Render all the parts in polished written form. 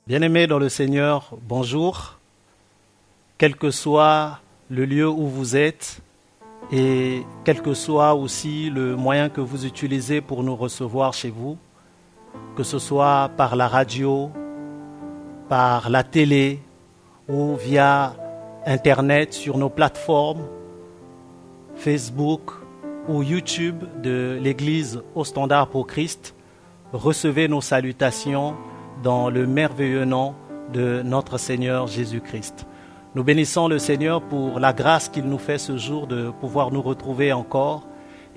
Bien-aimés dans le Seigneur, bonjour. Quel que soit le lieu où vous êtes et quel que soit aussi le moyen que vous utilisez pour nous recevoir chez vous, que ce soit par la radio, par la télé ou via Internet sur nos plateformes, Facebook ou YouTube de l'Église au Standard pour Christ, recevez nos salutations dans le merveilleux nom de notre Seigneur Jésus-Christ. Nous bénissons le Seigneur pour la grâce qu'il nous fait ce jour de pouvoir nous retrouver encore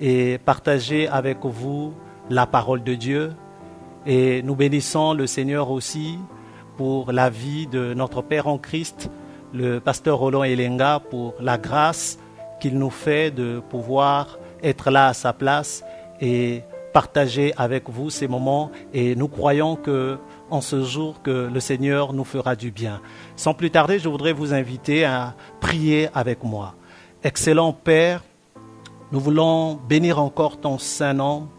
et partager avec vous la parole de Dieu. Et nous bénissons le Seigneur aussi pour la vie de notre Père en Christ, le pasteur Roland Elenga, pour la grâce qu'il nous fait de pouvoir être là à sa place et partager avec vous ces moments. Et nous croyons que en ce jour que le Seigneur nous fera du bien. Sans plus tarder, je voudrais vous inviter à prier avec moi. Excellent Père, nous voulons bénir encore ton saint nom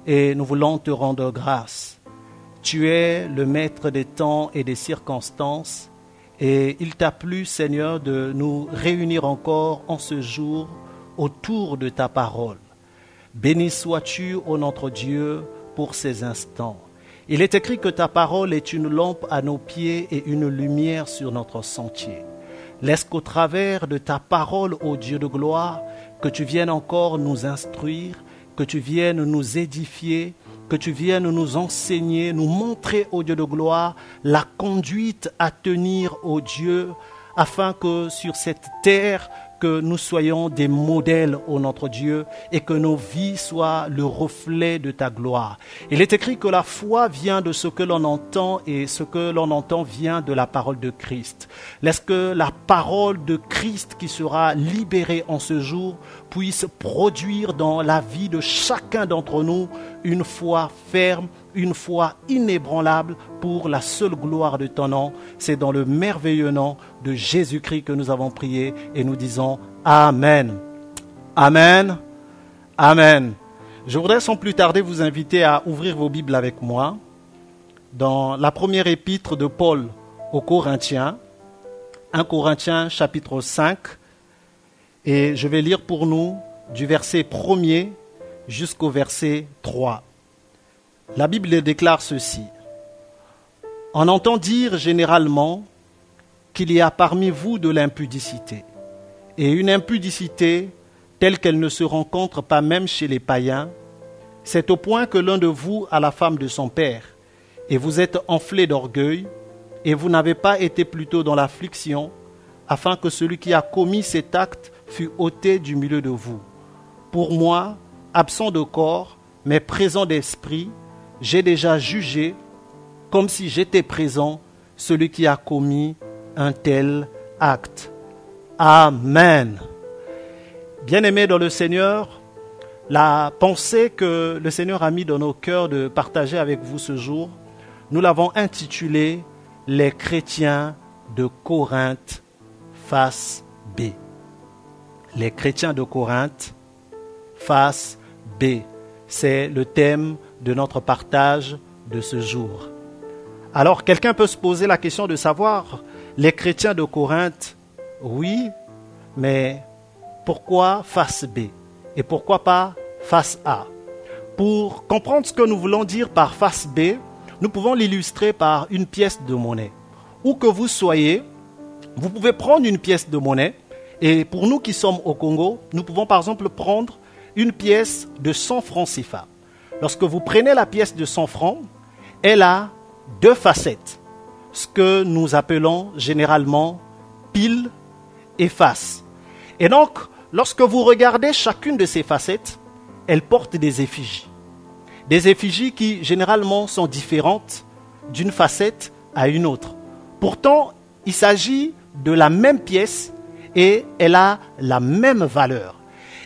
et nous voulons te rendre grâce. Tu es le maître des temps et des circonstances et il t'a plu, Seigneur, de nous réunir encore en ce jour autour de ta parole. Béni sois-tu, ô notre Dieu, pour ces instants. Il est écrit que ta parole est une lampe à nos pieds et une lumière sur notre sentier. Laisse qu'au travers de ta parole, ô Dieu de gloire, que tu viennes encore nous instruire, que tu viennes nous édifier, que tu viennes nous enseigner, nous montrer, ô Dieu de gloire, la conduite à tenir, ô Dieu, afin que sur cette terre, que nous soyons des modèles, ô notre Dieu, et que nos vies soient le reflet de ta gloire. Il est écrit que la foi vient de ce que l'on entend, et ce que l'on entend vient de la parole de Christ. Laisse que la parole de Christ qui sera libérée en ce jour puisse produire dans la vie de chacun d'entre nous une foi ferme, une foi inébranlable pour la seule gloire de ton nom. C'est dans le merveilleux nom de Jésus-Christ que nous avons prié et nous disons Amen. Amen. Amen. Je voudrais sans plus tarder vous inviter à ouvrir vos Bibles avec moi dans la première épître de Paul aux Corinthiens, 1 Corinthiens chapitre 5, et je vais lire pour nous du verset 1er jusqu'au verset 3. La Bible déclare ceci. On entend dire généralement qu'il y a parmi vous de l'impudicité, et une impudicité telle qu'elle ne se rencontre pas même chez les païens. C'est au point que l'un de vous a la femme de son père, et vous êtes enflé d'orgueil, et vous n'avez pas été plutôt dans l'affliction, afin que celui qui a commis cet acte fût ôté du milieu de vous. Pour moi, absent de corps, mais présent d'esprit, j'ai déjà jugé, comme si j'étais présent, celui qui a commis un tel acte. Amen. Bien-aimés dans le Seigneur, la pensée que le Seigneur a mis dans nos cœurs de partager avec vous ce jour, nous l'avons intitulée « Les chrétiens de Corinthe, face B ». Les chrétiens de Corinthe, face B. C'est le thème de notre partage de ce jour. Alors, quelqu'un peut se poser la question de savoir, les chrétiens de Corinthe, oui, mais pourquoi face B? Et pourquoi pas face A? Pour comprendre ce que nous voulons dire par face B, nous pouvons l'illustrer par une pièce de monnaie. Où que vous soyez, vous pouvez prendre une pièce de monnaie, et pour nous qui sommes au Congo, nous pouvons par exemple prendre une pièce de 100 francs CFA. Lorsque vous prenez la pièce de 100 francs, elle a deux facettes, ce que nous appelons généralement pile et face. Et donc, lorsque vous regardez chacune de ces facettes, elle porte des effigies. Des effigies qui généralement sont différentes d'une facette à une autre. Pourtant, il s'agit de la même pièce et elle a la même valeur.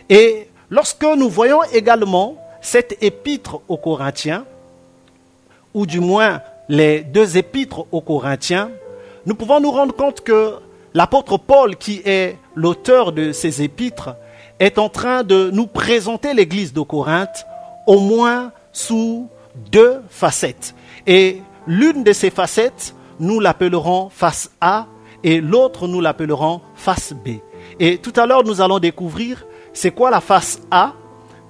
Et lorsque nous voyons également cette épître aux Corinthiens, ou du moins les deux épîtres aux Corinthiens, nous pouvons nous rendre compte que l'apôtre Paul, qui est l'auteur de ces épîtres, est en train de nous présenter l'église de Corinthe au moins sous deux facettes. Et l'une de ces facettes nous l'appellerons face A et l'autre, nous l'appellerons face B. Et tout à l'heure, nous allons découvrir c'est quoi la face A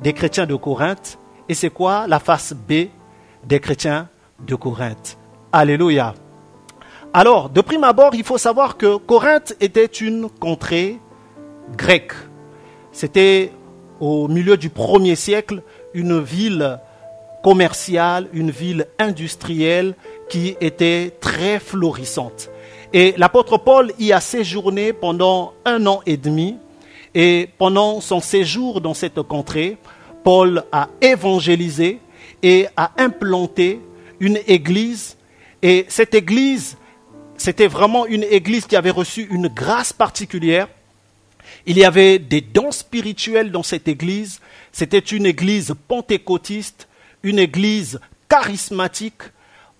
des chrétiens de Corinthe et c'est quoi la face B des chrétiens de Corinthe. Alléluia. Alors, de prime abord, il faut savoir que Corinthe était une contrée grecque. C'était au milieu du 1er siècle, une ville commerciale, une ville industrielle qui était très florissante. Et l'apôtre Paul y a séjourné pendant 1 an et demi. Et pendant son séjour dans cette contrée, Paul a évangélisé et a implanté une église. Et cette église, c'était vraiment une église qui avait reçu une grâce particulière. Il y avait des dons spirituels dans cette église. C'était une église pentecôtiste, une église charismatique.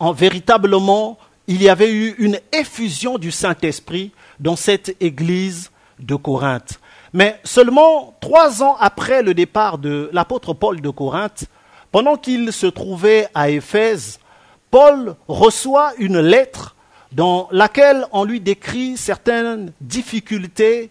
Véritablement, il y avait eu une effusion du Saint-Esprit dans cette église de Corinthe. Mais seulement 3 ans après le départ de l'apôtre Paul de Corinthe, pendant qu'il se trouvait à Éphèse, Paul reçoit une lettre dans laquelle on lui décrit certaines difficultés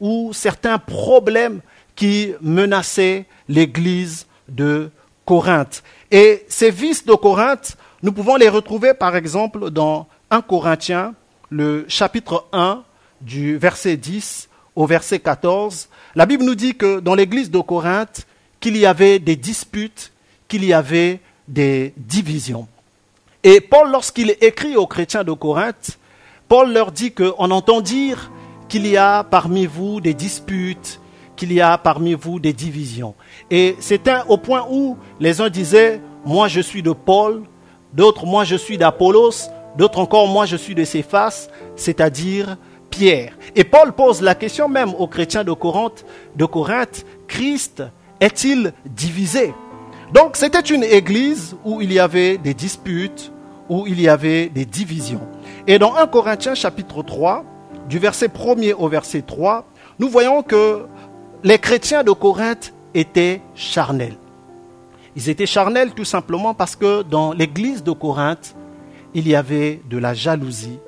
ou certains problèmes qui menaçaient l'église de Corinthe. Et ces vices de Corinthe, nous pouvons les retrouver par exemple dans 1 Corinthiens, le chapitre 1, du verset 10 au verset 14. La Bible nous dit que dans l'église de Corinthe, qu'il y avait des disputes, qu'il y avait des divisions. Et Paul, lorsqu'il écrit aux chrétiens de Corinthe, Paul leur dit qu'on entend dire qu'il y a parmi vous des disputes, qu'il y a parmi vous des divisions. Et c'était au point où les uns disaient « moi je suis de Paul », d'autres « moi je suis d'Apollos », d'autres encore « moi je suis de Céphas », c'est-à-dire Pierre. Et Paul pose la question même aux chrétiens de Corinthe, Christ est-il divisé ? Donc c'était une église où il y avait des disputes, où il y avait des divisions. Et dans 1 Corinthiens chapitre 3, du verset 1er au verset 3, nous voyons que les chrétiens de Corinthe étaient charnels. Ils étaient charnels tout simplement parce que dans l'église de Corinthe, il y avait de la jalousie,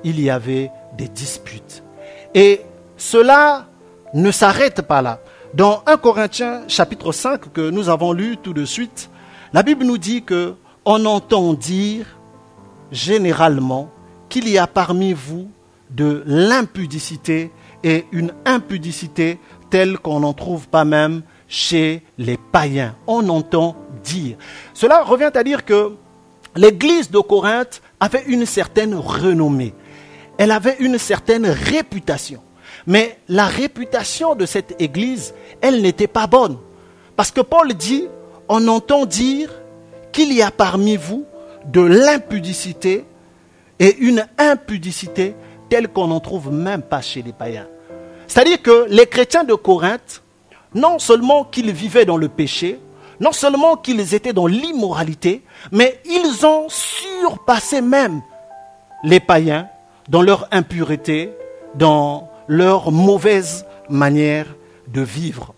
il y avait des disputes. Et cela ne s'arrête pas là. Dans 1 Corinthiens chapitre 5 que nous avons lu tout de suite, la Bible nous dit qu'on entend dire généralement qu'il y a parmi vous de l'impudicité et une impudicité telle qu'on n'en trouve pas même chez les païens. On entend dire. Cela revient à dire que l'église de Corinthe avait une certaine renommée. Elle avait une certaine réputation. Mais la réputation de cette église, elle n'était pas bonne. Parce que Paul dit, on entend dire qu'il y a parmi vous de l'impudicité et une impudicité telle qu'on n'en trouve même pas chez les païens. C'est-à-dire que les chrétiens de Corinthe, non seulement qu'ils vivaient dans le péché, non seulement qu'ils étaient dans l'immoralité, mais ils ont surpassé même les païens dans leur impureté, dans leur mauvaise manière de vivre.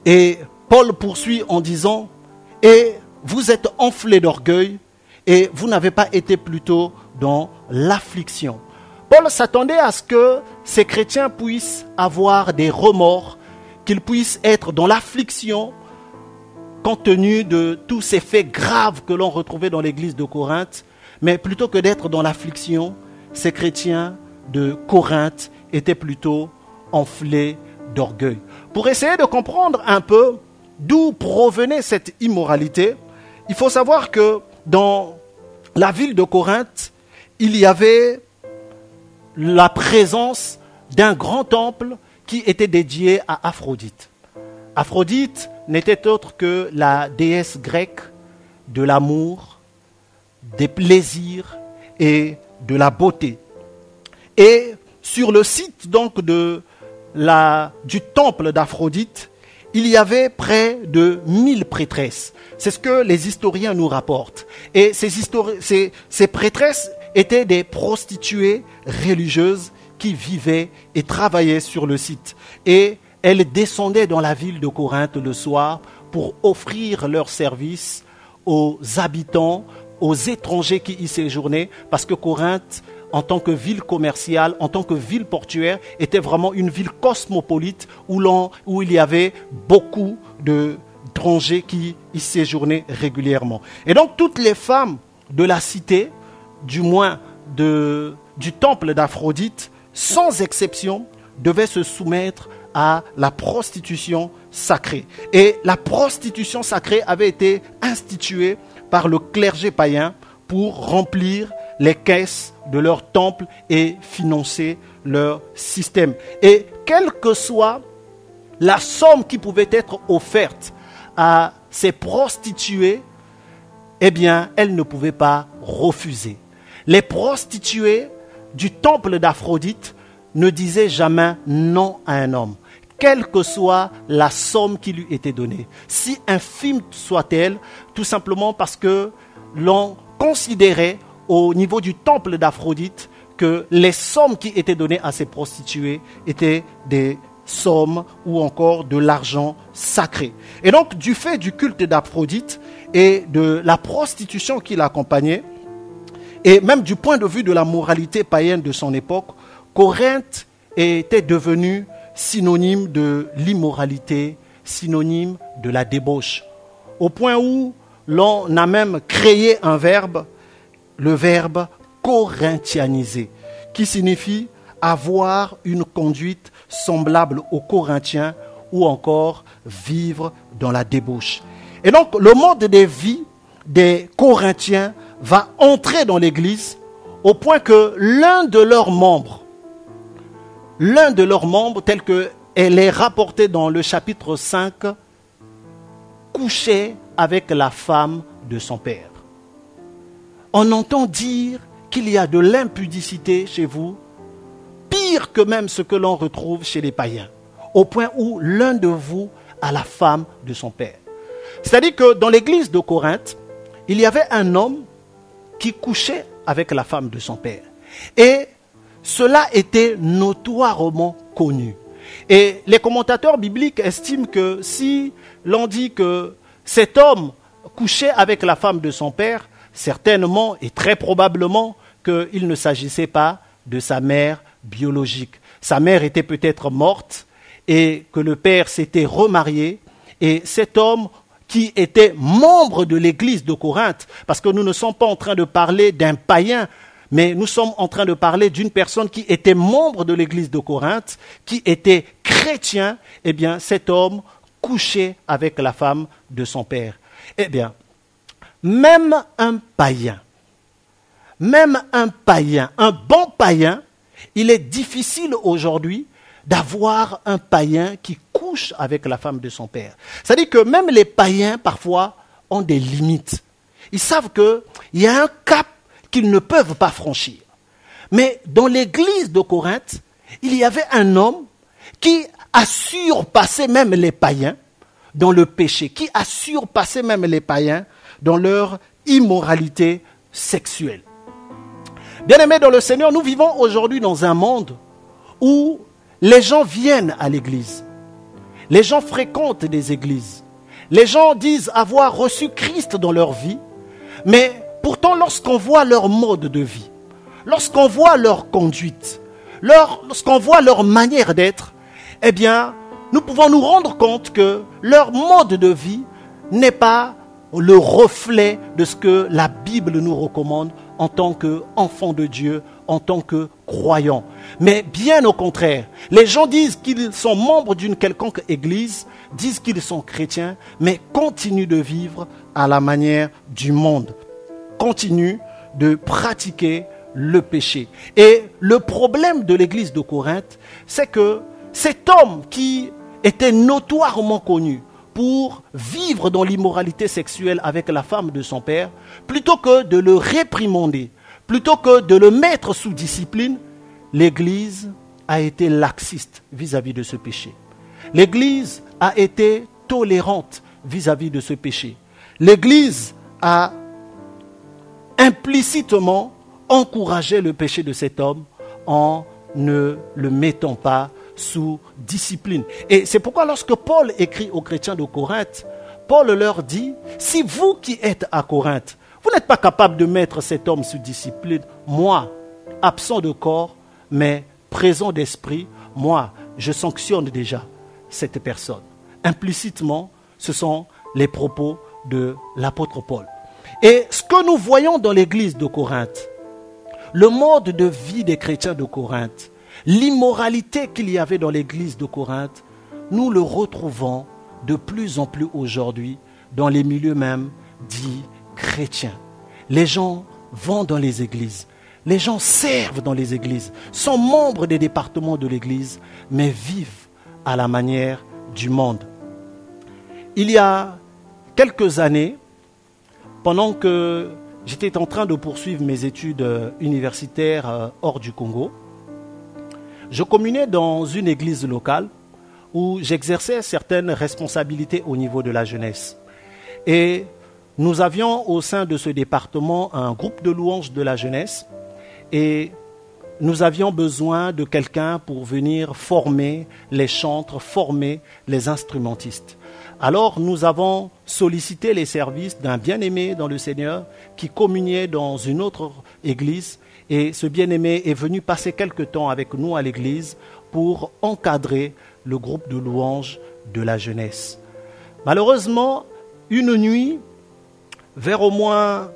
Et Paul poursuit en disant, « Et vous êtes enflés d'orgueil, et vous n'avez pas été plutôt dans l'affliction. » Paul s'attendait à ce que ces chrétiens puissent avoir des remords, qu'ils puissent être dans l'affliction, compte tenu de tous ces faits graves que l'on retrouvait dans l'église de Corinthe. Mais plutôt que d'être dans l'affliction, ces chrétiens de Corinthe étaient plutôt enflés d'orgueil. Pour essayer de comprendre un peu d'où provenait cette immoralité, il faut savoir que dans la ville de Corinthe, il y avait la présence d'un grand temple qui était dédié à Aphrodite. Aphrodite n'était autre que la déesse grecque de l'amour, des plaisirs et de la beauté. Et sur le site donc du temple d'Aphrodite, il y avait près de 1000 prêtresses. C'est ce que les historiens nous rapportent. Et ces prêtresses étaient des prostituées religieuses qui vivaient et travaillaient sur le site. Et elles descendaient dans la ville de Corinthe le soir pour offrir leurs services aux habitants aux étrangers qui y séjournaient, parce que Corinthe, en tant que ville commerciale, en tant que ville portuaire, était vraiment une ville cosmopolite où il y avait beaucoup d'étrangers qui y séjournaient régulièrement. Et donc toutes les femmes de la cité, du moins du temple d'Aphrodite, sans exception, devaient se soumettre à la prostitution sacrée. Et la prostitution sacrée avait été instituée par le clergé païen pour remplir les caisses de leur temple et financer leur système. Et quelle que soit la somme qui pouvait être offerte à ces prostituées, eh bien, elles ne pouvaient pas refuser. Les prostituées du temple d'Aphrodite ne disaient jamais non à un homme, quelle que soit la somme qui lui était donnée, si infime soit-elle, tout simplement parce que l'on considérait au niveau du temple d'Aphrodite que les sommes qui étaient données à ces prostituées étaient des sommes ou encore de l'argent sacré. Et donc, du fait du culte d'Aphrodite et de la prostitution qui l'accompagnait, et même du point de vue de la moralité païenne de son époque, Corinthe était devenue synonyme de l'immoralité, synonyme de la débauche, au point où l'on a même créé un verbe, le verbe corinthianiser, qui signifie avoir une conduite semblable aux Corinthiens ou encore vivre dans la débauche. Et donc le mode de vie des Corinthiens va entrer dans l'Église au point que l'un de leurs membres, tel qu'elle est rapportée dans le chapitre 5, couchait avec la femme de son père. On entend dire qu'il y a de l'impudicité chez vous, pire que même ce que l'on retrouve chez les païens, au point où l'un de vous a la femme de son père. C'est-à-dire que dans l'église de Corinthe, il y avait un homme qui couchait avec la femme de son père. Et cela était notoirement connu. Et les commentateurs bibliques estiment que si l'on dit que cet homme couchait avec la femme de son père, certainement et très probablement qu'il ne s'agissait pas de sa mère biologique. Sa mère était peut-être morte et que le père s'était remarié. Et cet homme qui était membre de l'église de Corinthe, parce que nous ne sommes pas en train de parler d'un païen, mais nous sommes en train de parler d'une personne qui était membre de l'église de Corinthe, qui était chrétien, eh bien cet homme couchait avec la femme de son père. Eh bien, même un païen, un bon païen, il est difficile aujourd'hui d'avoir un païen qui couche avec la femme de son père. C'est-à-dire que même les païens, parfois, ont des limites. Ils savent qu'il y a un cap qu'ils ne peuvent pas franchir. Mais dans l'église de Corinthe, il y avait un homme qui a surpassé même les païens dans le péché, qui a surpassé même les païens dans leur immoralité sexuelle. Bien-aimés dans le Seigneur, nous vivons aujourd'hui dans un monde où les gens viennent à l'église. Les gens fréquentent des églises. Les gens disent avoir reçu Christ dans leur vie. Mais pourtant, lorsqu'on voit leur mode de vie, lorsqu'on voit leur conduite, lorsqu'on voit leur manière d'être, eh bien, nous pouvons nous rendre compte que leur mode de vie n'est pas le reflet de ce que la Bible nous recommande en tant qu'enfants de Dieu, en tant que croyants. Mais bien au contraire, les gens disent qu'ils sont membres d'une quelconque église, disent qu'ils sont chrétiens, mais continuent de vivre à la manière du monde, continuent de pratiquer le péché. Et le problème de l'église de Corinthe, c'est que cet homme qui était notoirement connu pour vivre dans l'immoralité sexuelle avec la femme de son père, plutôt que de le réprimander, plutôt que de le mettre sous discipline, l'Église a été laxiste vis-à-vis de ce péché. L'Église a été tolérante vis-à-vis de ce péché. L'Église a implicitement encouragé le péché de cet homme en ne le mettant pas sous discipline. Et c'est pourquoi lorsque Paul écrit aux chrétiens de Corinthe, Paul leur dit, si vous qui êtes à Corinthe, vous n'êtes pas capable de mettre cet homme sous discipline, moi, absent de corps, mais présent d'esprit, moi, je sanctionne déjà cette personne. Implicitement, ce sont les propos de l'apôtre Paul. Et ce que nous voyons dans l'église de Corinthe, le mode de vie des chrétiens de Corinthe, l'immoralité qu'il y avait dans l'église de Corinthe, nous le retrouvons de plus en plus aujourd'hui dans les milieux même dits chrétiens. Les gens vont dans les églises, les gens servent dans les églises, sont membres des départements de l'église, mais vivent à la manière du monde. Il y a quelques années, pendant que j'étais en train de poursuivre mes études universitaires hors du Congo, je communiais dans une église locale où j'exerçais certaines responsabilités au niveau de la jeunesse. Et nous avions au sein de ce département un groupe de louanges de la jeunesse et nous avions besoin de quelqu'un pour venir former les chantres, former les instrumentistes. Alors nous avons sollicité les services d'un bien-aimé dans le Seigneur qui communiait dans une autre église et ce bien-aimé est venu passer quelque temps avec nous à l'église pour encadrer le groupe de louanges de la jeunesse. Malheureusement, une nuit, vers au moins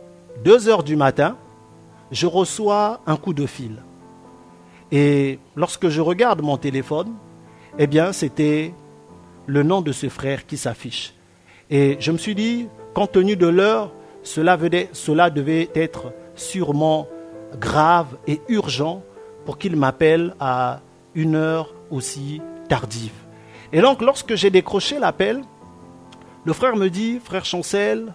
2 heures du matin, je reçois un coup de fil. Et lorsque je regarde mon téléphone, eh bien c'était le nom de ce frère qui s'affiche. Et je me suis dit, compte tenu de l'heure, cela devait être sûrement grave et urgent pour qu'il m'appelle à une heure aussi tardive. Et donc, lorsque j'ai décroché l'appel, le frère me dit, frère Chancel,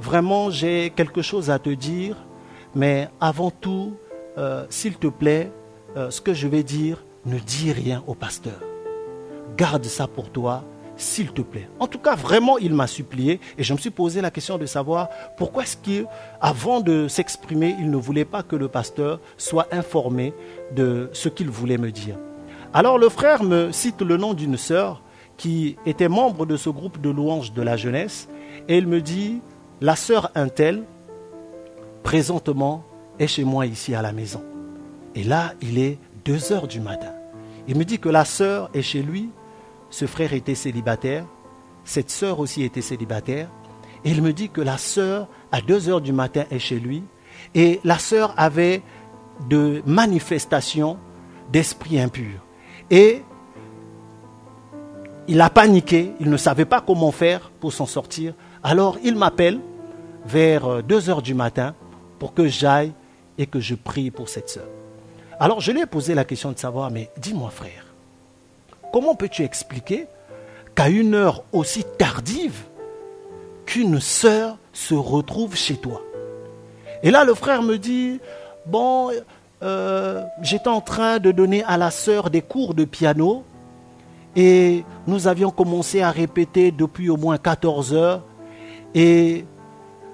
vraiment j'ai quelque chose à te dire, mais avant tout, s'il te plaît, ce que je vais dire, ne dis rien au pasteur. Garde ça pour toi, s'il te plaît. En tout cas, vraiment, il m'a supplié et je me suis posé la question de savoir pourquoi est-ce qu'avant de s'exprimer, il ne voulait pas que le pasteur soit informé de ce qu'il voulait me dire. Alors le frère me cite le nom d'une sœur qui était membre de ce groupe de louanges de la jeunesse et il me dit, la sœur Untel, présentement, est chez moi ici à la maison. Et là, il est 2 heures du matin. Il me dit que la sœur est chez lui, ce frère était célibataire, cette sœur aussi était célibataire, et il me dit que la sœur, à 2 heures du matin, est chez lui, et la sœur avait de manifestations d'esprit impur. Et il a paniqué, il ne savait pas comment faire pour s'en sortir, alors il m'appelle vers 2 heures du matin pour que j'aille et que je prie pour cette sœur. Alors je lui ai posé la question de savoir, mais dis-moi frère, comment peux-tu expliquer qu'à une heure aussi tardive, qu'une sœur se retrouve chez toi? Et là le frère me dit, bon, j'étais en train de donner à la sœur des cours de piano et nous avions commencé à répéter depuis au moins 14 heures et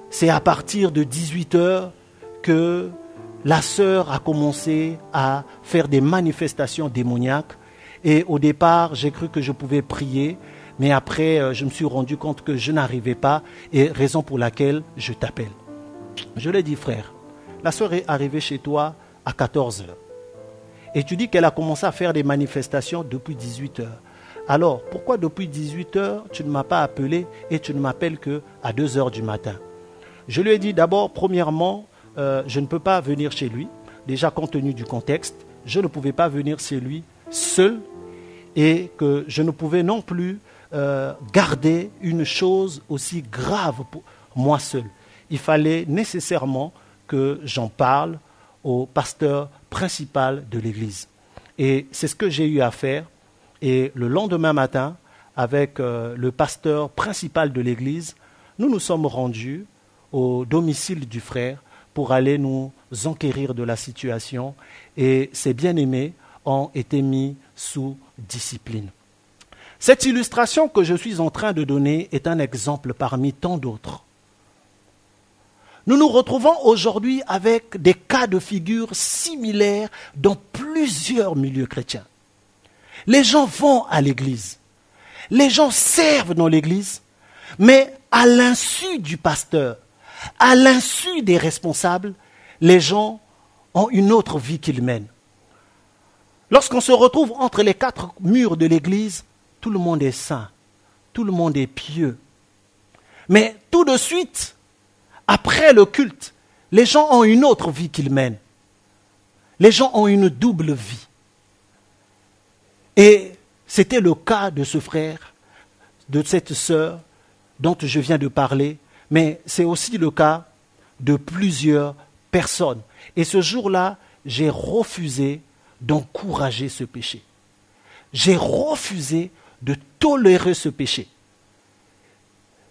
c'est à partir de 18 heures que la sœur a commencé à faire des manifestations démoniaques et au départ, j'ai cru que je pouvais prier, mais après, je me suis rendu compte que je n'arrivais pas et raison pour laquelle je t'appelle. Je lui ai dit, frère, la sœur est arrivée chez toi à 14 heures et tu dis qu'elle a commencé à faire des manifestations depuis 18 heures. Alors, pourquoi depuis 18 heures, tu ne m'as pas appelé et tu ne m'appelles qu'à 2 heures du matin? Je lui ai dit d'abord, premièrement, je ne peux pas venir chez lui. Déjà, compte tenu du contexte, je ne pouvais pas venir chez lui seul et que je ne pouvais non plus garder une chose aussi grave pour moi seul. Il fallait nécessairement que j'en parle au pasteur principal de l'église. Et c'est ce que j'ai eu à faire. Et le lendemain matin, avec le pasteur principal de l'église, nous nous sommes rendus au domicile du frère pour aller nous enquérir de la situation et ses bien-aimés ont été mis sous discipline. Cette illustration que je suis en train de donner est un exemple parmi tant d'autres. Nous nous retrouvons aujourd'hui avec des cas de figure similaires dans plusieurs milieux chrétiens. Les gens vont à l'église, les gens servent dans l'église, mais à l'insu du pasteur, à l'insu des responsables, les gens ont une autre vie qu'ils mènent. Lorsqu'on se retrouve entre les quatre murs de l'église, tout le monde est saint, tout le monde est pieux. Mais tout de suite, après le culte, les gens ont une autre vie qu'ils mènent. Les gens ont une double vie. Et c'était le cas de ce frère, de cette sœur dont je viens de parler, mais c'est aussi le cas de plusieurs personnes. Et ce jour-là, j'ai refusé d'encourager ce péché. J'ai refusé de tolérer ce péché.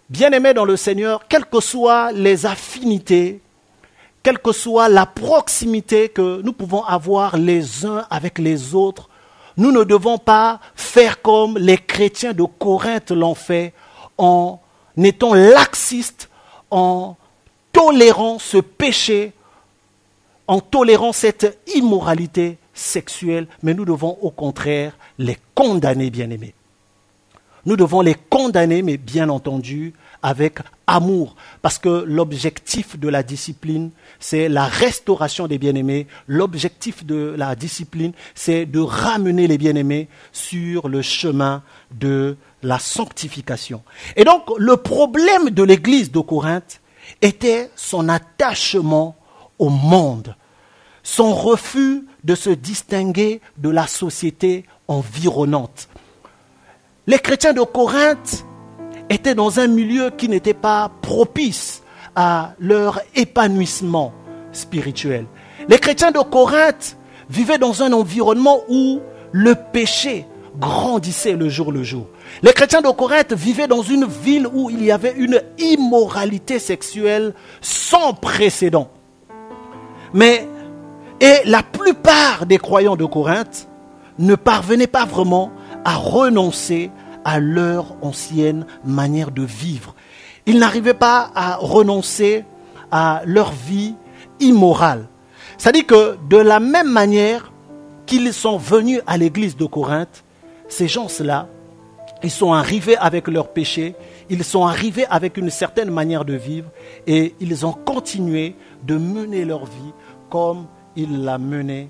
Bien-aimés dans le Seigneur, quelles que soient les affinités, quelle que soit la proximité que nous pouvons avoir les uns avec les autres, nous ne devons pas faire comme les chrétiens de Corinthe l'ont fait en étant laxistes, en tolérant ce péché, en tolérant cette immoralité sexuelle, mais nous devons au contraire les condamner, bien-aimés. Nous devons les condamner, mais bien entendu, avec amour. Parce que l'objectif de la discipline, c'est la restauration des bien-aimés. L'objectif de la discipline, c'est de ramener les bien-aimés sur le chemin de la sanctification. Et donc, le problème de l'église de Corinthe était son attachement au monde, son refus de se distinguer de la société environnante. Les chrétiens de Corinthe étaient dans un milieu qui n'était pas propice à leur épanouissement spirituel. Les chrétiens de Corinthe vivaient dans un environnement où le péché grandissait le jour le jour. Les chrétiens de Corinthe vivaient dans une ville où il y avait une immoralité sexuelle sans précédent. Et la plupart des croyants de Corinthe ne parvenaient pas vraiment à renoncer à leur ancienne manière de vivre. Ils n'arrivaient pas à renoncer à leur vie immorale. C'est-à-dire que de la même manière qu'ils sont venus à l'église de Corinthe, ces gens-là, ils sont arrivés avec leur péché, ils sont arrivés avec une certaine manière de vivre et ils ont continué de mener leur vie comme ils la menaient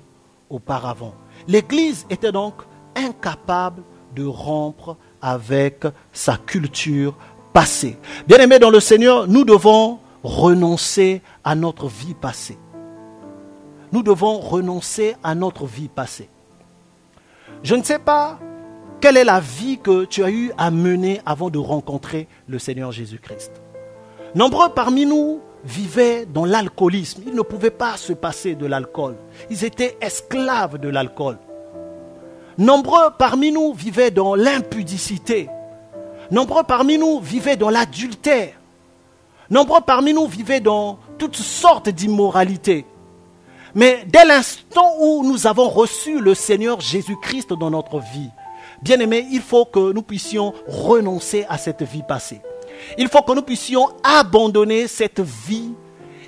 auparavant. L'église était donc incapable de rompre avec sa culture passée. Bien-aimés dans le Seigneur, nous devons renoncer à notre vie passée. Nous devons renoncer à notre vie passée. Je ne sais pas quelle est la vie que tu as eu à mener avant de rencontrer le Seigneur Jésus-Christ. Nombreux parmi nous vivaient dans l'alcoolisme. Ils ne pouvaient pas se passer de l'alcool. Ils étaient esclaves de l'alcool. Nombreux parmi nous vivaient dans l'impudicité. Nombreux parmi nous vivaient dans l'adultère. Nombreux parmi nous vivaient dans toutes sortes d'immoralités. Mais dès l'instant où nous avons reçu le Seigneur Jésus-Christ dans notre vie, bien-aimés, il faut que nous puissions renoncer à cette vie passée. Il faut que nous puissions abandonner cette vie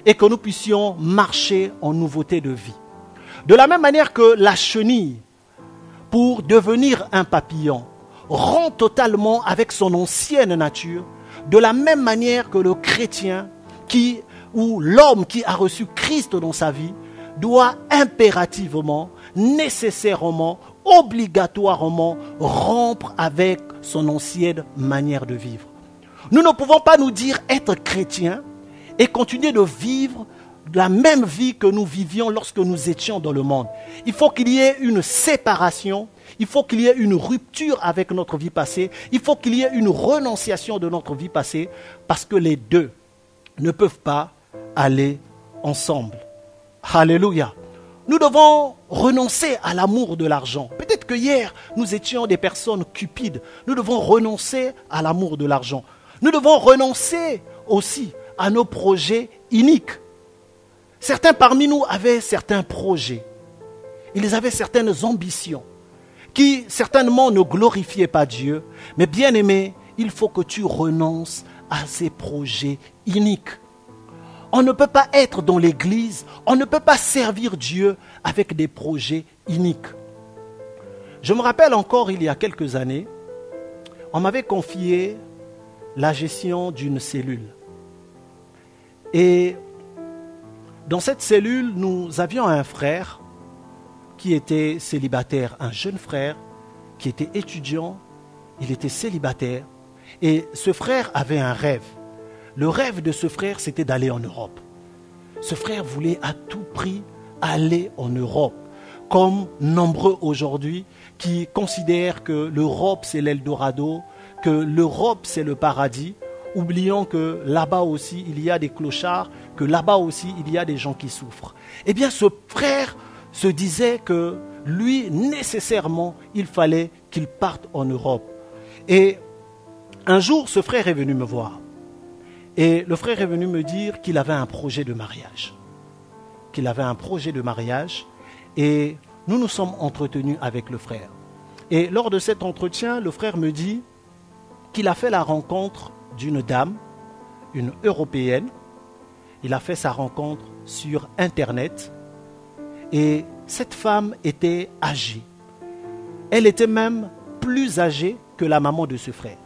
et que nous puissions marcher en nouveauté de vie. De la même manière que la chenille, pour devenir un papillon, rompt totalement avec son ancienne nature, de la même manière que le chrétien ou l'homme qui a reçu Christ dans sa vie doit impérativement, nécessairement, obligatoirement rompre avec son ancienne manière de vivre. Nous ne pouvons pas nous dire être chrétiens et continuer de vivre la même vie que nous vivions lorsque nous étions dans le monde. Il faut qu'il y ait une séparation, il faut qu'il y ait une rupture avec notre vie passée, il faut qu'il y ait une renonciation de notre vie passée, parce que les deux ne peuvent pas aller ensemble. Alléluia. Nous devons renoncer à l'amour de l'argent. Peut-être que hier, nous étions des personnes cupides. Nous devons renoncer à l'amour de l'argent. Nous devons renoncer aussi à nos projets iniques. Certains parmi nous avaient certains projets. Ils avaient certaines ambitions qui certainement ne glorifiaient pas Dieu. Mais bien aimé, il faut que tu renonces à ces projets iniques. On ne peut pas être dans l'église, on ne peut pas servir Dieu avec des projets iniques. Je me rappelle encore, il y a quelques années, on m'avait confié la gestion d'une cellule. Et dans cette cellule, nous avions un frère qui était célibataire, un jeune frère qui était étudiant, il était célibataire. Et ce frère avait un rêve. Le rêve de ce frère, c'était d'aller en Europe. Ce frère voulait à tout prix aller en Europe, comme nombreux aujourd'hui qui considèrent que l'Europe c'est l'Eldorado, que l'Europe c'est le paradis, oubliant que là-bas aussi il y a des clochards, que là-bas aussi il y a des gens qui souffrent. Eh bien ce frère se disait que lui, nécessairement, il fallait qu'il parte en Europe. Et un jour, ce frère est venu me voir. Et le frère est venu me dire qu'il avait un projet de mariage. Qu'il avait un projet de mariage. Et nous nous sommes entretenus avec le frère. Et lors de cet entretien, le frère me dit qu'il a fait la rencontre d'une dame, une Européenne. Il a fait sa rencontre sur Internet. Et cette femme était âgée. Elle était même plus âgée que la maman de ce frère.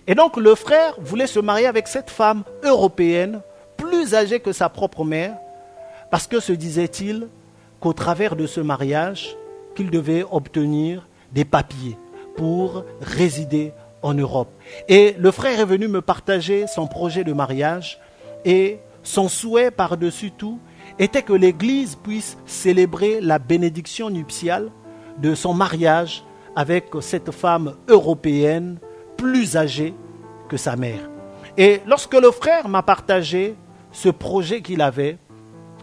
Et donc le frère voulait se marier avec cette femme européenne, plus âgée que sa propre mère, parce que se disait-il qu'au travers de ce mariage, qu'il devait obtenir des papiers pour résider en Europe. Et le frère est venu me partager son projet de mariage et son souhait par-dessus tout était que l'Église puisse célébrer la bénédiction nuptiale de son mariage avec cette femme européenne plus âgée que sa mère. Et lorsque le frère m'a partagé ce projet qu'il avait,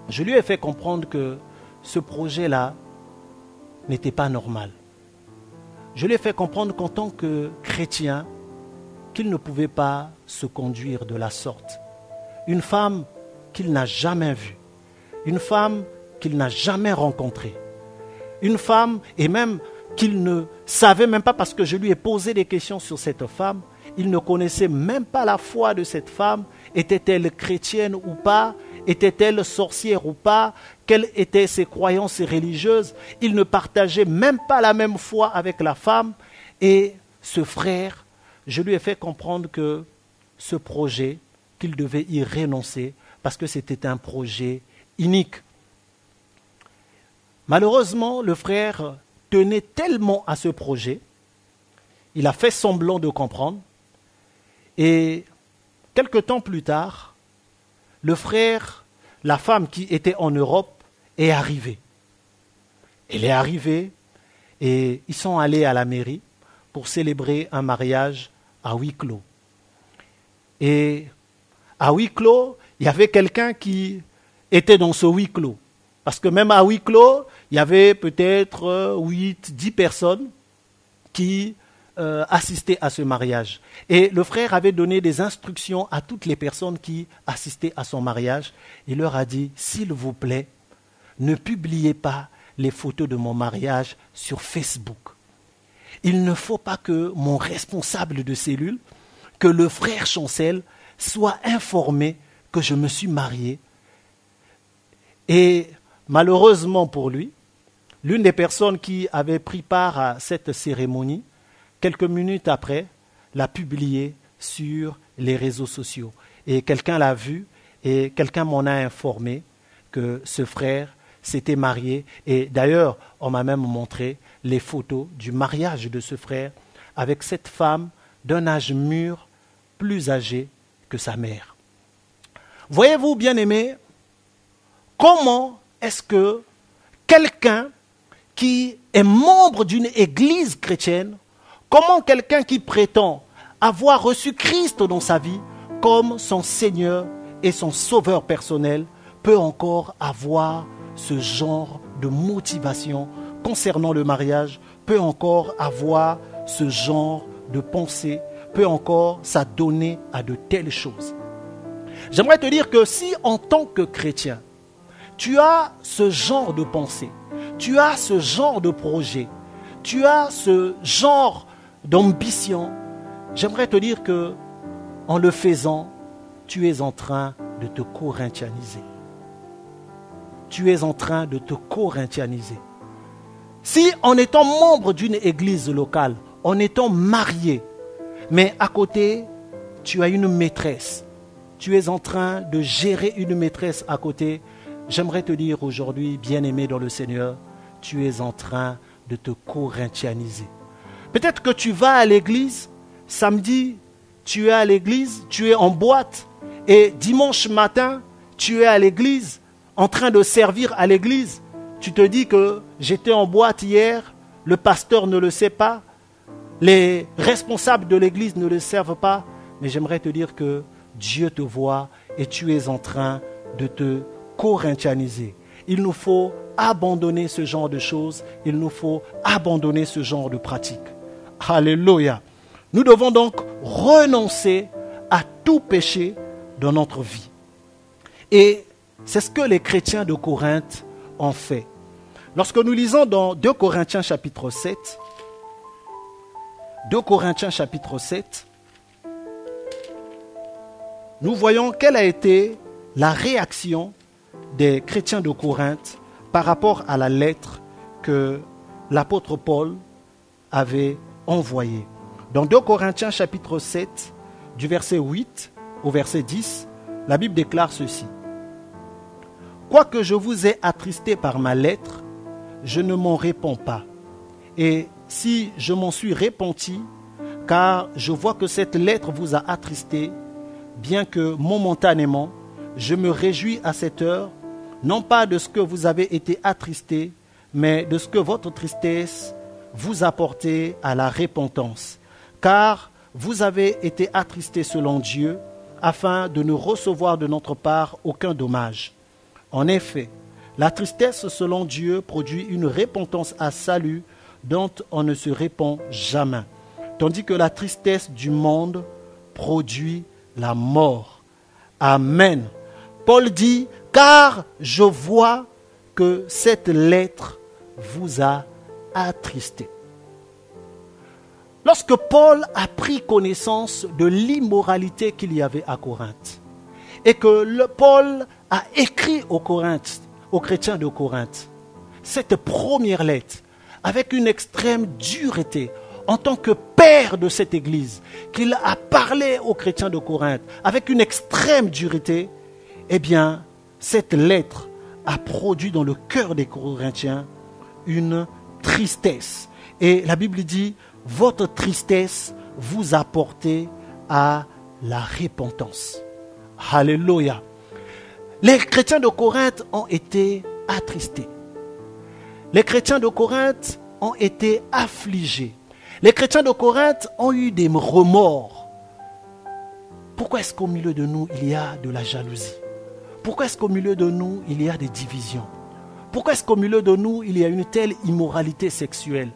je lui ai fait comprendre que ce projet-là n'était pas normal. Je lui ai fait comprendre qu'en tant que chrétien, qu'il ne pouvait pas se conduire de la sorte. Une femme qu'il n'a jamais vue, une femme qu'il n'a jamais rencontrée, une femme et même qu'il ne savait même pas, parce que je lui ai posé des questions sur cette femme, il ne connaissait même pas la foi de cette femme. Était-elle chrétienne ou pas? Était-elle sorcière ou pas? Quelles étaient ses croyances religieuses? Il ne partageait même pas la même foi avec la femme. Et ce frère, je lui ai fait comprendre que ce projet, qu'il devait y renoncer parce que c'était un projet unique. Malheureusement, le frère tenait tellement à ce projet, il a fait semblant de comprendre, et quelque temps plus tard, le frère, la femme qui était en Europe, est arrivée. Elle est arrivée et ils sont allés à la mairie pour célébrer un mariage à huis clos. Et à huis clos, il y avait quelqu'un qui était dans ce huis clos. Parce que même à huis clos, il y avait peut-être 8, 10 personnes qui assistaient à ce mariage. Et le frère avait donné des instructions à toutes les personnes qui assistaient à son mariage. Il leur a dit, s'il vous plaît, ne publiez pas les photos de mon mariage sur Facebook. Il ne faut pas que mon responsable de cellule, que le frère Chancel, soit informé que je me suis marié. Et malheureusement pour lui, l'une des personnes qui avait pris part à cette cérémonie, quelques minutes après, l'a publié sur les réseaux sociaux. Et quelqu'un l'a vu et quelqu'un m'en a informé que ce frère s'était marié. Et d'ailleurs, on m'a même montré les photos du mariage de ce frère avec cette femme d'un âge mûr, plus âgée que sa mère. Voyez-vous, bien-aimés, comment est-ce que quelqu'un qui est membre d'une église chrétienne, comment quelqu'un qui prétend avoir reçu Christ dans sa vie comme son Seigneur et son Sauveur personnel peut encore avoir ce genre de motivation concernant le mariage, peut encore avoir ce genre de pensée, peut encore s'adonner à de telles choses. J'aimerais te dire que si en tant que chrétien, tu as ce genre de pensée, tu as ce genre de projet, tu as ce genre d'ambition, j'aimerais te dire que en le faisant, tu es en train de te corinthianiser. Tu es en train de te corinthianiser. Si en étant membre d'une église locale, en étant marié, mais à côté, tu as une maîtresse, tu es en train de gérer une maîtresse à côté, j'aimerais te dire aujourd'hui, bien-aimé dans le Seigneur, tu es en train de te corinthianiser. Peut-être que tu vas à l'église, samedi, tu es à l'église, tu es en boîte, et dimanche matin, tu es à l'église, en train de servir à l'église. Tu te dis que j'étais en boîte hier, le pasteur ne le sait pas, les responsables de l'église ne le savent pas, mais j'aimerais te dire que Dieu te voit et tu es en train de te corinthianiser. Il nous faut abandonner ce genre de choses, il nous faut abandonner ce genre de pratiques. Alléluia. Nous devons donc renoncer à tout péché dans notre vie. Et c'est ce que les chrétiens de Corinthe ont fait. Lorsque nous lisons dans 2 Corinthiens chapitre 7, 2 Corinthiens chapitre 7, nous voyons quelle a été la réaction des chrétiens de Corinthe par rapport à la lettre que l'apôtre Paul avait envoyée. Dans 2 Corinthiens chapitre 7, du verset 8 au verset 10, la Bible déclare ceci. « Quoique je vous ai attristé par ma lettre, je ne m'en réponds pas. Et si je m'en suis repenti, car je vois que cette lettre vous a attristé, bien que momentanément, je me réjouis à cette heure, non pas de ce que vous avez été attristé, mais de ce que votre tristesse vous a porté à la repentance. Car vous avez été attristé selon Dieu, afin de ne recevoir de notre part aucun dommage. En effet, la tristesse selon Dieu produit une repentance à salut dont on ne se répand jamais, tandis que la tristesse du monde produit la mort. Amen. Paul dit, car je vois que cette lettre vous a attristé. Lorsque Paul a pris connaissance de l'immoralité qu'il y avait à Corinthe, et que Paul a écrit aux chrétiens de Corinthe, cette première lettre, avec une extrême dureté, en tant que père de cette église, qu'il a parlé aux chrétiens de Corinthe, avec une extrême dureté, eh bien, cette lettre a produit dans le cœur des Corinthiens une tristesse. Et la Bible dit, votre tristesse vous a porté à la repentance. Alléluia. Les chrétiens de Corinthe ont été attristés. Les chrétiens de Corinthe ont été affligés. Les chrétiens de Corinthe ont eu des remords. Pourquoi est-ce qu'au milieu de nous, il y a de la jalousie? Pourquoi est-ce qu'au milieu de nous, il y a des divisions? Pourquoi est-ce qu'au milieu de nous, il y a une telle immoralité sexuelle?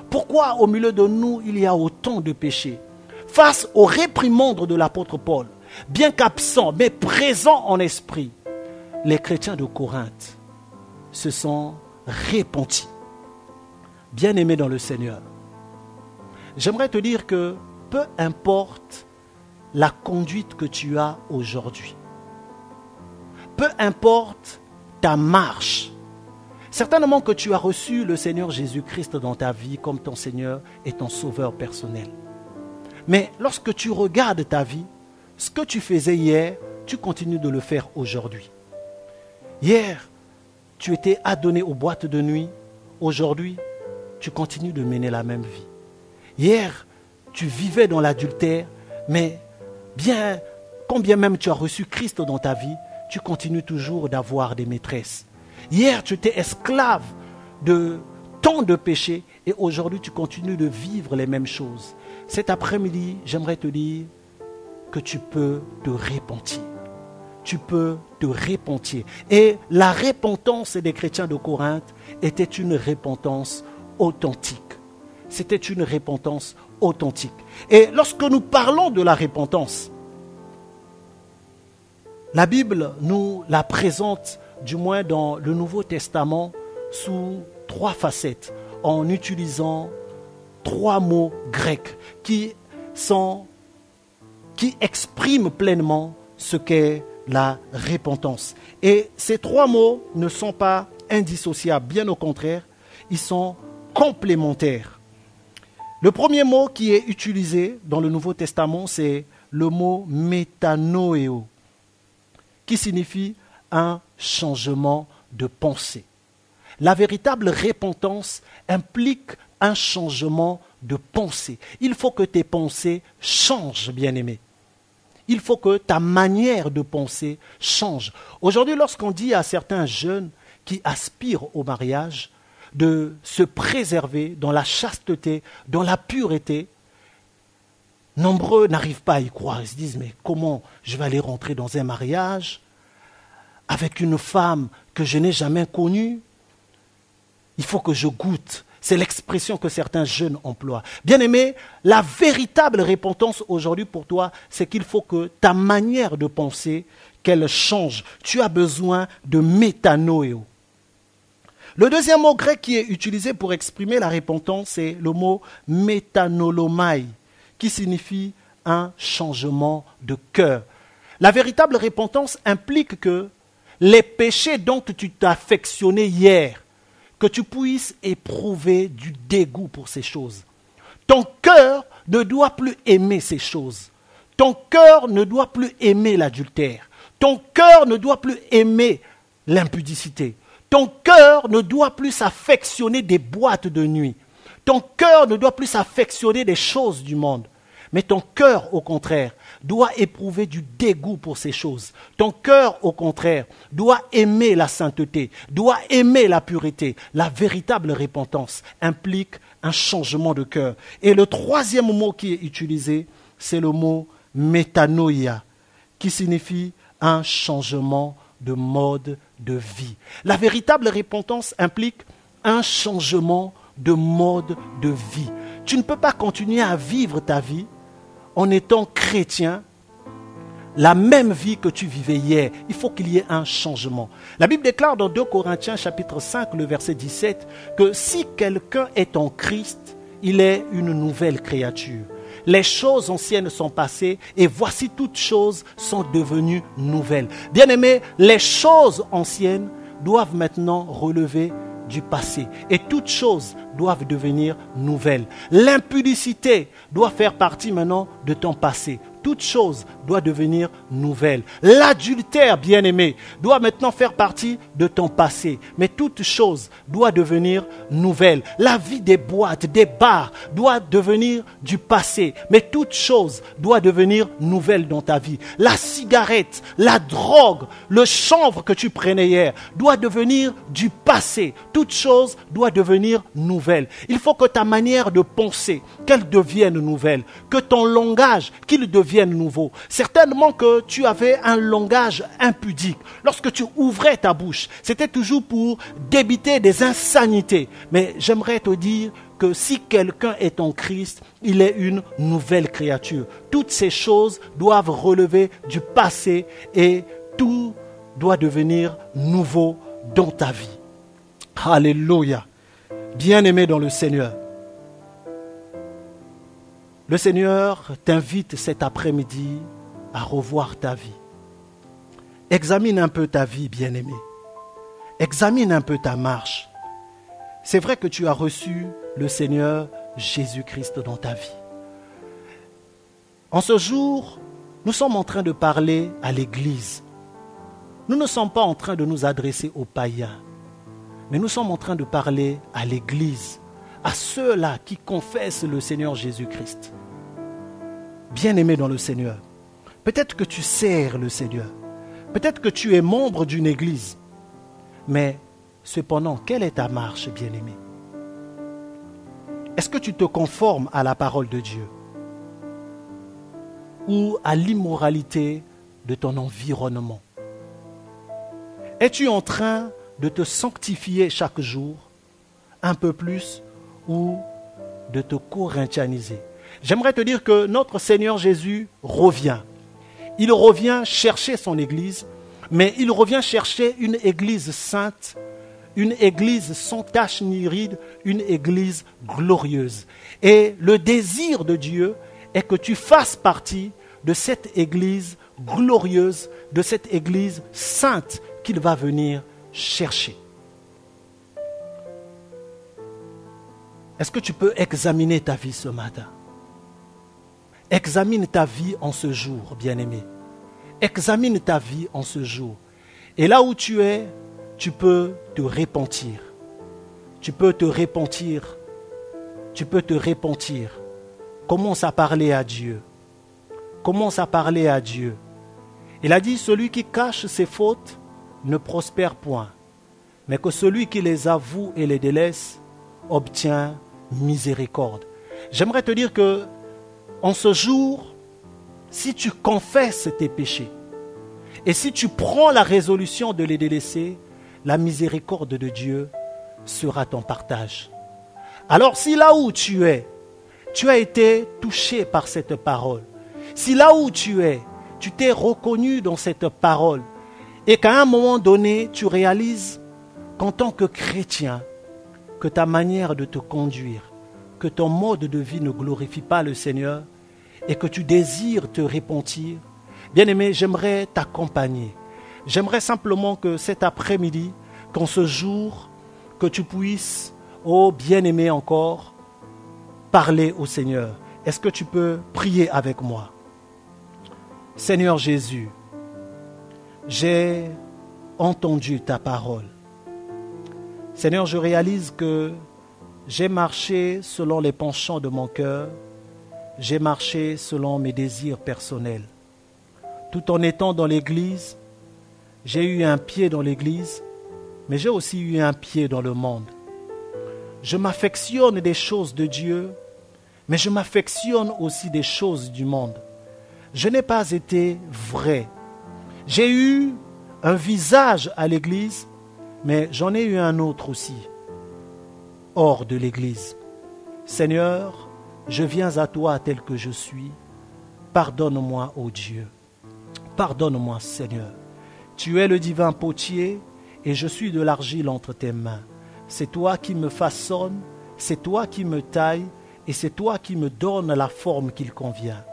Pourquoi au milieu de nous, il y a autant de péchés? Face aux réprimandes de l'apôtre Paul, bien qu'absent, mais présent en esprit, les chrétiens de Corinthe se sont repentis. Bien-aimés dans le Seigneur, j'aimerais te dire que peu importe la conduite que tu as aujourd'hui, peu importe ta marche, certainement que tu as reçu le Seigneur Jésus-Christ dans ta vie comme ton Seigneur et ton Sauveur personnel. Mais lorsque tu regardes ta vie, ce que tu faisais hier, tu continues de le faire aujourd'hui. Hier, tu étais adonné aux boîtes de nuit. Aujourd'hui, tu continues de mener la même vie. Hier, tu vivais dans l'adultère, mais combien même tu as reçu Christ dans ta vie, tu continues toujours d'avoir des maîtresses. Hier, tu étais esclave de tant de péchés et aujourd'hui, tu continues de vivre les mêmes choses. Cet après-midi, j'aimerais te dire que tu peux te repentir. Tu peux te repentir. Et la repentance des chrétiens de Corinthe était une repentance authentique. C'était une repentance authentique. Et lorsque nous parlons de la repentance, la Bible nous la présente, du moins dans le Nouveau Testament, sous 3 facettes, en utilisant 3 mots grecs qui expriment pleinement ce qu'est la repentance. Et ces 3 mots ne sont pas indissociables, bien au contraire, ils sont complémentaires. Le premier mot qui est utilisé dans le Nouveau Testament, c'est le mot métanoéo. qui signifie un changement de pensée. La véritable repentance implique un changement de pensée. Il faut que tes pensées changent, bien-aimé. Il faut que ta manière de penser change. Aujourd'hui, lorsqu'on dit à certains jeunes qui aspirent au mariage de se préserver dans la chasteté, dans la pureté, nombreux n'arrivent pas à y croire. Ils se disent, mais comment je vais aller rentrer dans un mariage avec une femme que je n'ai jamais connue? Il faut que je goûte. C'est l'expression que certains jeunes emploient. Bien-aimé, la véritable repentance aujourd'hui pour toi, c'est qu'il faut que ta manière de penser, qu'elle change. Tu as besoin de métanoéo. Le deuxième mot grec qui est utilisé pour exprimer la repentance, c'est le mot métanolomai, qui signifie un changement de cœur. La véritable repentance implique que les péchés dont tu t'es affectionné hier, que tu puisses éprouver du dégoût pour ces choses. Ton cœur ne doit plus aimer ces choses. Ton cœur ne doit plus aimer l'adultère. Ton cœur ne doit plus aimer l'impudicité. Ton cœur ne doit plus s'affectionner des boîtes de nuit. Ton cœur ne doit plus s'affectionner des choses du monde. Mais ton cœur, au contraire, doit éprouver du dégoût pour ces choses. Ton cœur, au contraire, doit aimer la sainteté, doit aimer la pureté. La véritable repentance implique un changement de cœur. Et le troisième mot qui est utilisé, c'est le mot métanoïa, qui signifie un changement de mode de vie. La véritable repentance implique un changement de mode de vie. Tu ne peux pas continuer à vivre ta vie en étant chrétien, la même vie que tu vivais hier. Il faut qu'il y ait un changement. La Bible déclare dans 2 Corinthiens chapitre 5, le verset 17, que si quelqu'un est en Christ, il est une nouvelle créature. Les choses anciennes sont passées et voici toutes choses sont devenues nouvelles. Bien-aimés, les choses anciennes doivent maintenant relever du passé et toutes choses doivent devenir nouvelles. L'impudicité doit faire partie maintenant de ton passé. Toute chose doit devenir nouvelle. L'adultère, bien-aimé, doit maintenant faire partie de ton passé. Mais toute chose doit devenir nouvelle. La vie des boîtes, des bars doit devenir du passé. Mais toute chose doit devenir nouvelle dans ta vie. La cigarette, la drogue, le chanvre que tu prenais hier doit devenir du passé. Toute chose doit devenir nouvelle. Il faut que ta manière de penser, qu'elle devienne nouvelle. Que ton langage, qu'il devienne nouveau. Certainement que tu avais un langage impudique. Lorsque tu ouvrais ta bouche, c'était toujours pour débiter des insanités. Mais j'aimerais te dire que si quelqu'un est en Christ, il est une nouvelle créature. Toutes ces choses doivent relever du passé et tout doit devenir nouveau dans ta vie. Alléluia. Bien-aimé dans le Seigneur. Le Seigneur t'invite cet après-midi à revoir ta vie. Examine un peu ta vie, bien-aimé. Examine un peu ta marche. C'est vrai que tu as reçu le Seigneur Jésus-Christ dans ta vie. En ce jour, nous sommes en train de parler à l'Église. Nous ne sommes pas en train de nous adresser aux païens, mais nous sommes en train de parler à l'Église, à ceux-là qui confessent le Seigneur Jésus-Christ. Bien-aimé dans le Seigneur, peut-être que tu sers le Seigneur, peut-être que tu es membre d'une église, mais cependant, quelle est ta marche, bien-aimé? Est-ce que tu te conformes à la parole de Dieu ou à l'immoralité de ton environnement? Es-tu en train de te sanctifier chaque jour un peu plus ou de te corinthianiser? J'aimerais te dire que notre Seigneur Jésus revient. Il revient chercher son Église, mais il revient chercher une Église sainte, une Église sans tache ni ride, une Église glorieuse. Et le désir de Dieu est que tu fasses partie de cette Église glorieuse, de cette Église sainte qu'il va venir chercher. Est-ce que tu peux examiner ta vie ce matin? Examine ta vie en ce jour, bien-aimé. Examine ta vie en ce jour. Et là où tu es, tu peux te repentir. Tu peux te repentir. Tu peux te repentir. Commence à parler à Dieu. Commence à parler à Dieu. Il a dit, celui qui cache ses fautes ne prospère point, mais que celui qui les avoue et les délaisse obtient miséricorde. J'aimerais te dire que en ce jour, si tu confesses tes péchés et si tu prends la résolution de les délaisser, la miséricorde de Dieu sera ton partage. Alors si là où tu es, tu as été touché par cette parole, si là où tu es, tu t'es reconnu dans cette parole et qu'à un moment donné, tu réalises qu'en tant que chrétien, que ta manière de te conduire, que ton mode de vie ne glorifie pas le Seigneur et que tu désires te repentir, bien-aimé, j'aimerais t'accompagner. J'aimerais simplement que cet après-midi, qu'en ce jour, que tu puisses, oh bien-aimé encore, parler au Seigneur. Est-ce que tu peux prier avec moi? Seigneur Jésus, j'ai entendu ta parole. Seigneur, je réalise que j'ai marché selon les penchants de mon cœur. J'ai marché selon mes désirs personnels. Tout en étant dans l'église, j'ai eu un pied dans l'église, mais j'ai aussi eu un pied dans le monde. Je m'affectionne des choses de Dieu, mais je m'affectionne aussi des choses du monde. Je n'ai pas été vrai. J'ai eu un visage à l'église, mais j'en ai eu un autre aussi, hors de l'église. Seigneur, je viens à toi tel que je suis. Pardonne-moi, ô Dieu. Pardonne-moi, Seigneur. Tu es le divin potier et je suis de l'argile entre tes mains. C'est toi qui me façonnes, c'est toi qui me tailles et c'est toi qui me donnes la forme qu'il convient.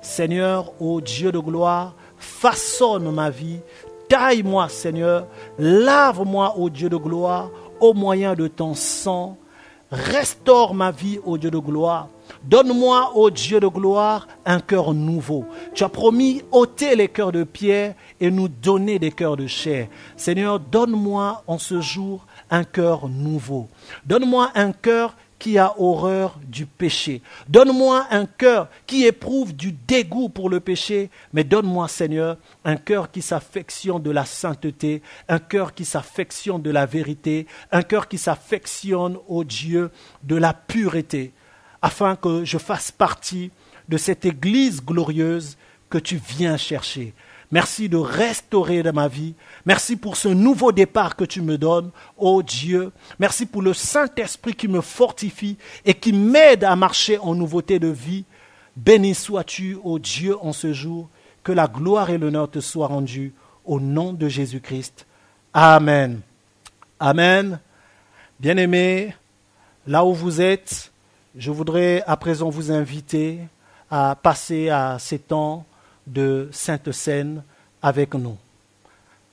Seigneur, ô Dieu de gloire, façonne ma vie, taille-moi, Seigneur, lave-moi, ô Dieu de gloire, au moyen de ton sang, restaure ma vie, ô Dieu de gloire. Donne-moi, ô Dieu de gloire, un cœur nouveau. Tu as promis ôter les cœurs de pierre et nous donner des cœurs de chair. Seigneur, donne-moi en ce jour un cœur nouveau. Donne-moi un cœur qui a horreur du péché. Donne-moi un cœur qui éprouve du dégoût pour le péché, mais donne-moi, Seigneur, un cœur qui s'affectionne de la sainteté, un cœur qui s'affectionne de la vérité, un cœur qui s'affectionne, ô Dieu, de la pureté, afin que je fasse partie de cette église glorieuse que tu viens chercher. Merci de restaurer dans ma vie. Merci pour ce nouveau départ que tu me donnes, ô Dieu. Merci pour le Saint-Esprit qui me fortifie et qui m'aide à marcher en nouveauté de vie. Béni sois-tu, ô Dieu, en ce jour. Que la gloire et l'honneur te soient rendus au nom de Jésus-Christ. Amen. Amen. Bien-aimés, là où vous êtes, je voudrais à présent vous inviter à passer à ces temps de Sainte Seine avec nous.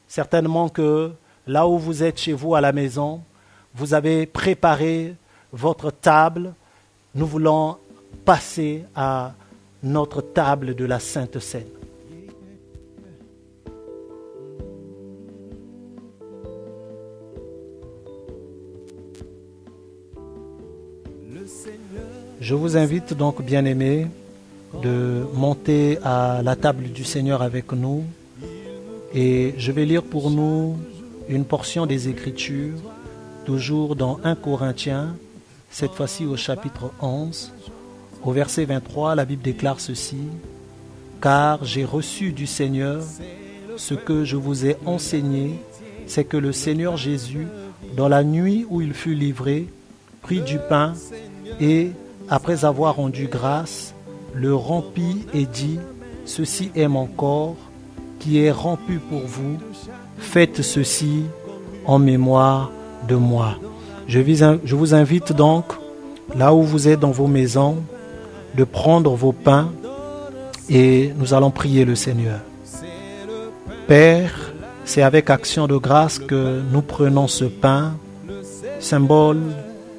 Certainement que là où vous êtes chez vous à la maison, vous avez préparé votre table. Nous voulons passer à notre table de la Sainte Seine. Je vous invite donc, bien-aimés, de monter à la table du Seigneur avec nous et je vais lire pour nous une portion des Écritures, toujours dans 1 Corinthiens, cette fois-ci au chapitre 11, au verset 23, la Bible déclare ceci: « Car j'ai reçu du Seigneur ce que je vous ai enseigné, c'est que le Seigneur Jésus, dans la nuit où il fut livré, prit du pain et, après avoir rendu grâce, le rompit et dit, « Ceci est mon corps qui est rompu pour vous. Faites ceci en mémoire de moi. » Je vous invite donc, là où vous êtes dans vos maisons, de prendre vos pains et nous allons prier le Seigneur. Père, c'est avec action de grâce que nous prenons ce pain, symbole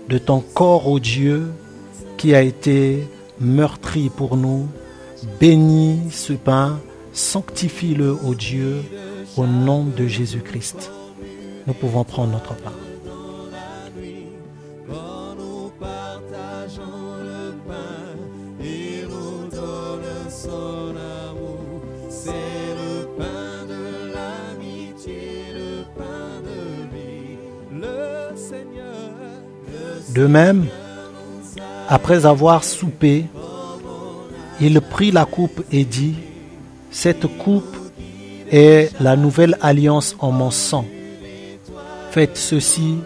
de ton corps, ô Dieu, qui a été meurtri pour nous. Bénis ce pain, Sanctifie-le, ô Dieu, au nom de Jésus-Christ. Nous pouvons prendre notre part. De même, après avoir soupé, il prit la coupe et dit, « Cette coupe est la nouvelle alliance en mon sang. Faites ceci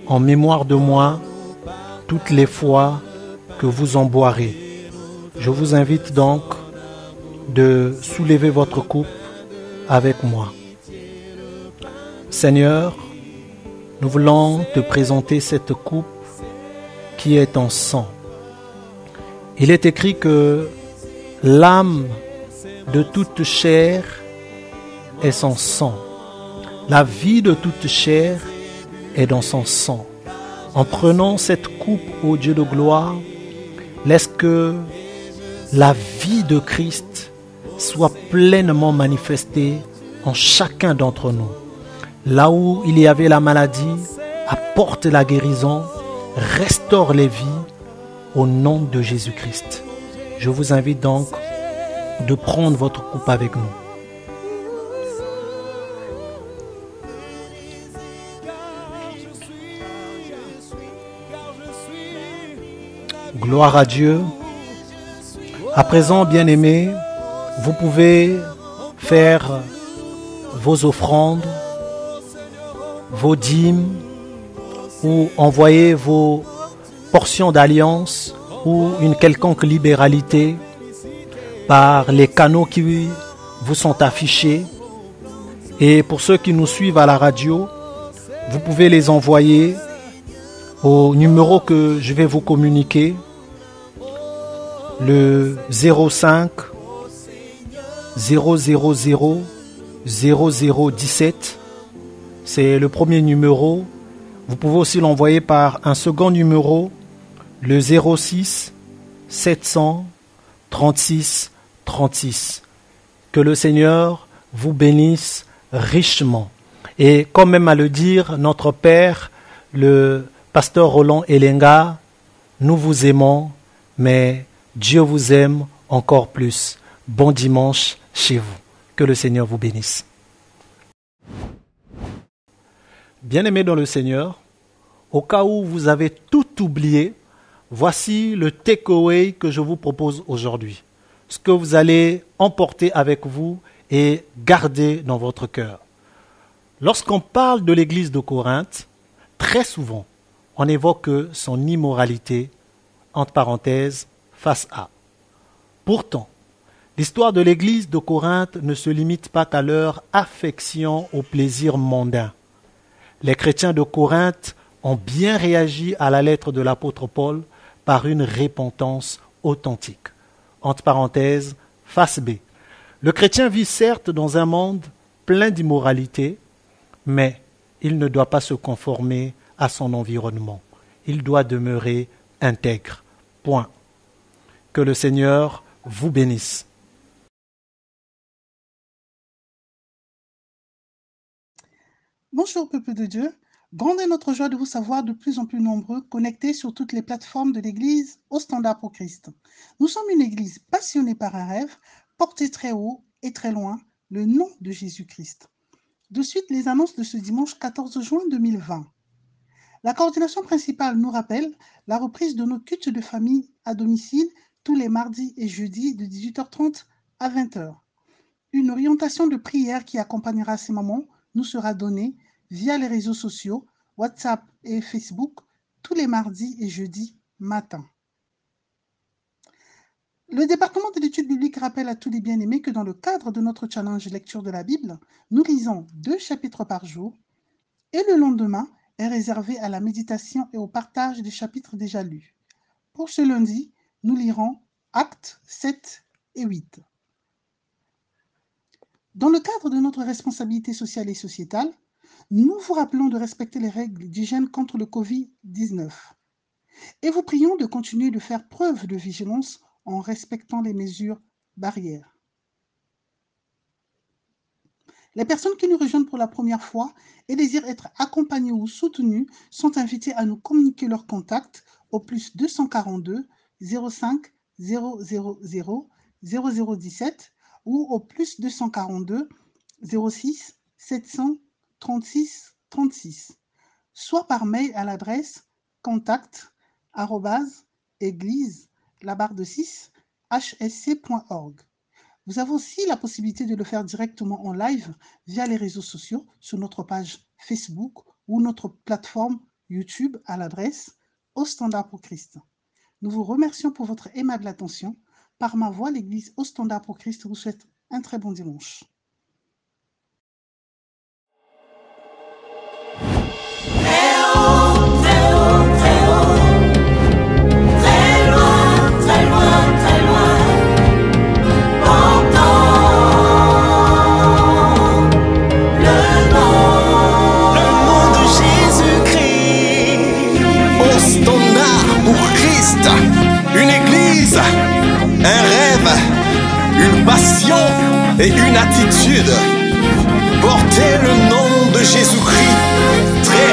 en mémoire de moi toutes les fois que vous en boirez. » Je vous invite donc de soulever votre coupe avec moi. Seigneur, nous voulons te présenter cette coupe qui est en sang. Il est écrit que l'âme de toute chair est son sang. La vie de toute chair est dans son sang. En prenant cette coupe, ô Dieu de gloire, laisse que la vie de Christ soit pleinement manifestée en chacun d'entre nous. Là où il y avait la maladie, apporte la guérison, restaure les vies au nom de Jésus-Christ. Je vous invite donc de prendre votre coupe avec nous. Gloire à Dieu. À présent, bien-aimés, vous pouvez faire vos offrandes, vos dîmes, ou envoyer vos portions d'alliance ou une quelconque libéralité par les canaux qui vous sont affichés. Et pour ceux qui nous suivent à la radio, vous pouvez les envoyer au numéro que je vais vous communiquer, le 05 000 0017. C'est le premier numéro. Vous pouvez aussi l'envoyer par un second numéro, le 06 700 36 36. Que le Seigneur vous bénisse richement. Et comme même à le dire notre Père, le pasteur Roland Elenga, nous vous aimons, mais Dieu vous aime encore plus. Bon dimanche chez vous. Que le Seigneur vous bénisse. Bien-aimés dans le Seigneur, au cas où vous avez tout oublié, voici le takeaway que je vous propose aujourd'hui. Ce que vous allez emporter avec vous et garder dans votre cœur. Lorsqu'on parle de l'église de Corinthe, très souvent, on évoque son immoralité, entre parenthèses, face à. Pourtant, l'histoire de l'église de Corinthe ne se limite pas qu'à leur affection au plaisir mondain. Les chrétiens de Corinthe ont bien réagi à la lettre de l'apôtre Paul par une repentance authentique. Entre parenthèses, face B. Le chrétien vit certes dans un monde plein d'immoralité, mais il ne doit pas se conformer à son environnement. Il doit demeurer intègre. Point. Que le Seigneur vous bénisse. Bonjour peuple de Dieu, grande est notre joie de vous savoir de plus en plus nombreux connectés sur toutes les plateformes de l'Église au standard pour Christ. Nous sommes une Église passionnée par un rêve, portée très haut et très loin, le nom de Jésus-Christ. De suite, les annonces de ce dimanche 14 juin 2020. La coordination principale nous rappelle la reprise de nos cultes de famille à domicile tous les mardis et jeudis de 18h30 à 20h. Une orientation de prière qui accompagnera ces moments nous sera donnée via les réseaux sociaux, WhatsApp et Facebook, tous les mardis et jeudis matin. Le département de l'étude biblique rappelle à tous les bien-aimés que dans le cadre de notre challenge lecture de la Bible, nous lisons 2 chapitres par jour et le lendemain est réservé à la méditation et au partage des chapitres déjà lus. Pour ce lundi, nous lirons Actes 7 et 8. Dans le cadre de notre responsabilité sociale et sociétale, nous vous rappelons de respecter les règles d'hygiène contre le Covid-19 et vous prions de continuer de faire preuve de vigilance en respectant les mesures barrières. Les personnes qui nous rejoignent pour la première fois et désirent être accompagnées ou soutenues sont invitées à nous communiquer leurs contacts au plus 242 05 000 0017 ou au plus 242 06 736 36, soit par mail à l'adresse contact@église-hsc.org. Vous avez aussi la possibilité de le faire directement en live via les réseaux sociaux sur notre page Facebook ou notre plateforme YouTube à l'adresse Au Standard pour Christ. Nous vous remercions pour votre aimable attention. Par ma voix, l'Église Au Standard pour Christ vous souhaite un très bon dimanche. Une église, un rêve, une passion et une attitude. Porter le nom de Jésus-Christ, très